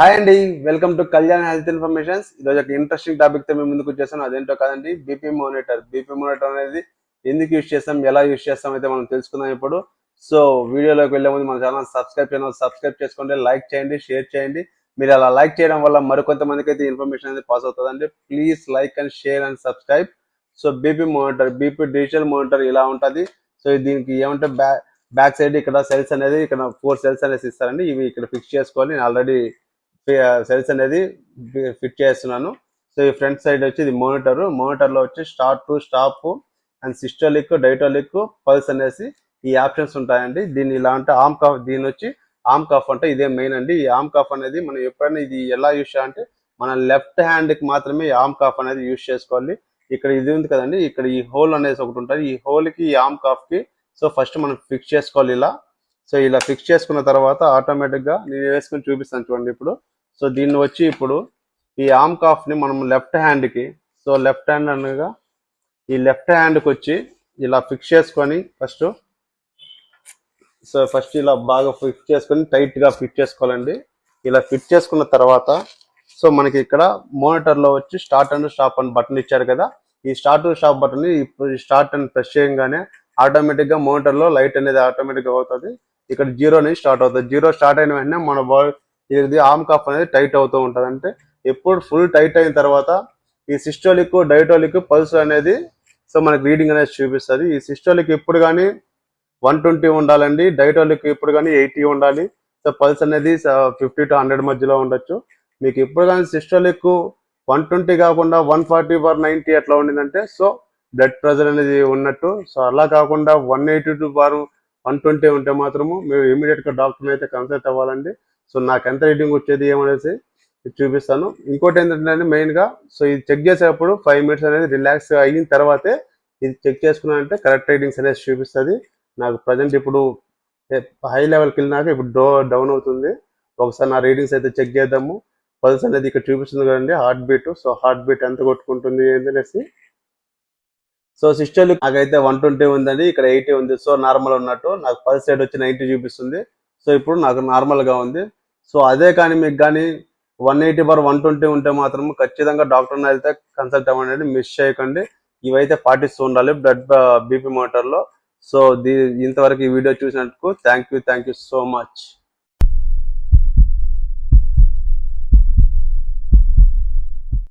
Hi అండి, welcome to Kalyan health informations. ఈరోజు ఒక ఇంట్రెస్టింగ్ టాపిక్ తో మేము ముందుకు వచ్చేసాను. అదేంటో కాదండి, బీపీ మానిటర్ అనేది ఎందుకు యూజ్ చేస్తాం, ఎలా యూజ్ చేస్తాం అయితే మనం తెలుసుకుందాం ఇప్పుడు. సో వీడియోలోకి వెళ్ళే ముందు మన ఛానల్ సబ్స్క్రైబ్ చేసుకోండి, లైక్ చేయండి, షేర్ చేయండి. మీరు అలా లైక్ చేయడం వల్ల మరికొంతమందికి అయితే ఇన్ఫర్మేషన్ అనేది పాస్ అవుతుందండి. Please like and share and subscribe. So BP digital monitor ఇలా ఉంటుంది. సో దీనికి ఏమంటే బ్యాక్ సైడ్ ఇక్కడ సెల్స్ అనేది, ఇక్కడ 4 సెల్స్ అనేది ఇస్తారండి. ఇవి ఇక్కడ ఫిక్స్ చేసుకోవాలి. నేను ఆల్రెడీ సెల్స్ అనేది ఫిట్ చేస్తున్నాను. సో ఈ ఫ్రంట్ సైడ్ వచ్చి ఇది మోనిటర్ లో వచ్చి start to stop and systolic, diastolic, pulse అనేసి ఈ ఆప్షన్స్ ఉంటాయండి. దీన్ని ఇలా అంటే ఆమ్ కాఫ్, దీని వచ్చి ఆమ్ కాఫ్ అంటే ఇదే మెయిన్ అండి. ఈ ఆమ్ కాఫ్ అనేది మనం ఎప్పుడైనా ఇది ఎలా యూజ్ చేయాలంటే మన లెఫ్ట్ హ్యాండ్ కి మాత్రమే ఈ ఆమ్ కాఫ్ అనేది యూజ్ చేసుకోవాలి. ఇక్కడ ఇది ఉంది కదండి, ఇక్కడ ఈ హోల్ అనేది ఒకటి ఉంటుంది. ఈ హోల్ కి, ఈ ఆమ్ కాఫ్ కి సో ఫస్ట్ మనం ఫిక్స్ చేసుకోవాలి ఇలా. సో ఇలా ఫిక్స్ చేసుకున్న తర్వాత ఆటోమేటిక్ గా నేను వేసుకొని చూపిస్తాను చూడండి ఇప్పుడు. సో దీన్ని వచ్చి ఇప్పుడు ఈ ఆమ్ కాఫ్ ని మనం లెఫ్ట్ హ్యాండ్ కి, సో లెఫ్ట్ హ్యాండ్ అనగా ఈ లెఫ్ట్ హ్యాండ్ కి వచ్చి ఇలా ఫిక్స్ చేసుకొని ఫస్ట్ ఇలా బాగా ఫిక్స్ చేసుకొని టైట్ గా ఫిట్ చేసుకోవాలండి. ఇలా ఫిట్ చేసుకున్న తర్వాత సో మనకి ఇక్కడ మోనిటర్ లో వచ్చి స్టార్ట్ అండ్ స్టాప్ అని బటన్ ఇచ్చారు కదా. ఈ స్టార్ట్ అండ్ స్టాప్ బటన్ ని ఇప్పుడు స్టార్ట్ అండ్ ప్రెస్ చేయగానే ఆటోమేటిక్ గా మోనిటర్ లో లైట్ అనేది ఆటోమేటిక్ గా అవుతుంది. ఇక్కడ 0 అనేది స్టార్ట్ అవుతుంది. 0 స్టార్ట్ అయిన వెంటనే మన ఇది ఆమ్ కాఫ్ అనేది టైట్ అవుతూ ఉంటుంది. అంటే ఎప్పుడు ఫుల్ టైట్ అయిన తర్వాత ఈ సిస్టోలిక్, డైటోలిక్, పల్స్ అనేది సో మనకి రీడింగ్ అనేది చూపిస్తుంది. ఈ సిస్టోలిక్ ఇప్పుడు కానీ 120 ఉండాలండి, డైటోలిక్ ఇప్పుడు కానీ 80 ఉండాలి. సో పల్స్ అనేది 50 to 100 మధ్యలో ఉండొచ్చు. మీకు ఇప్పుడు కానీ సిస్టోలిక్ 120 కాకుండా 140/90 అట్లా ఉండిందంటే సో బ్లడ్ ప్రెషర్ అనేది ఉన్నట్టు. సో అలా కాకుండా 180/120 ఉంటే మాత్రము మీరు ఇమీడియట్ గా డాక్టర్ అయితే కన్సల్ట్ అవ్వాలండి. సో నాకు ఎంత రీడింగ్ వచ్చేది ఏమనేసి చూపిస్తాను. ఇంకోటి ఏంటంటే మెయిన్ గా సో ఇది చెక్ చేసేటప్పుడు 5 minutes అనేది రిలాక్స్ అయిన తర్వాతే ఇది చెక్ చేసుకున్నానంటే కరెక్ట్ రీడింగ్స్ అనేది చూపిస్తుంది. నాకు ప్రజెంట్ ఇప్పుడు హై లెవెల్కి వెళ్ళినాక ఇప్పుడు డౌన్ అవుతుంది. ఒకసారి నా రీడింగ్స్ అయితే చెక్ చేద్దాము. పల్స్ అనేది ఇక్కడ చూపిస్తుంది కదండి, heart beat. So heart beat ఎంత కొట్టుకుంటుంది ఏంటనేసి. సో సిస్టోలిక్ నాకైతే 120 ఉందండి, ఇక్కడ 80 ఉంది. సో నార్మల్ ఉన్నట్టు. నాకు పల్స్ సైడ్ వచ్చి 90 చూపిస్తుంది. సో ఇప్పుడు నాకు నార్మల్ గా ఉంది. సో అదే కానీ మీకు కానీ 180/120 ఉంటే మాత్రం ఖచ్చితంగా డాక్టర్ని అయితే కన్సల్ట్ అవ్వండి, మిస్ చేయకండి. ఇవైతే పాటిస్తూ ఉండాలి బీపీ మానిటర్ లో. సో ఇంతవరకు ఈ వీడియో చూసినందుకు థ్యాంక్ యూ సో మచ్.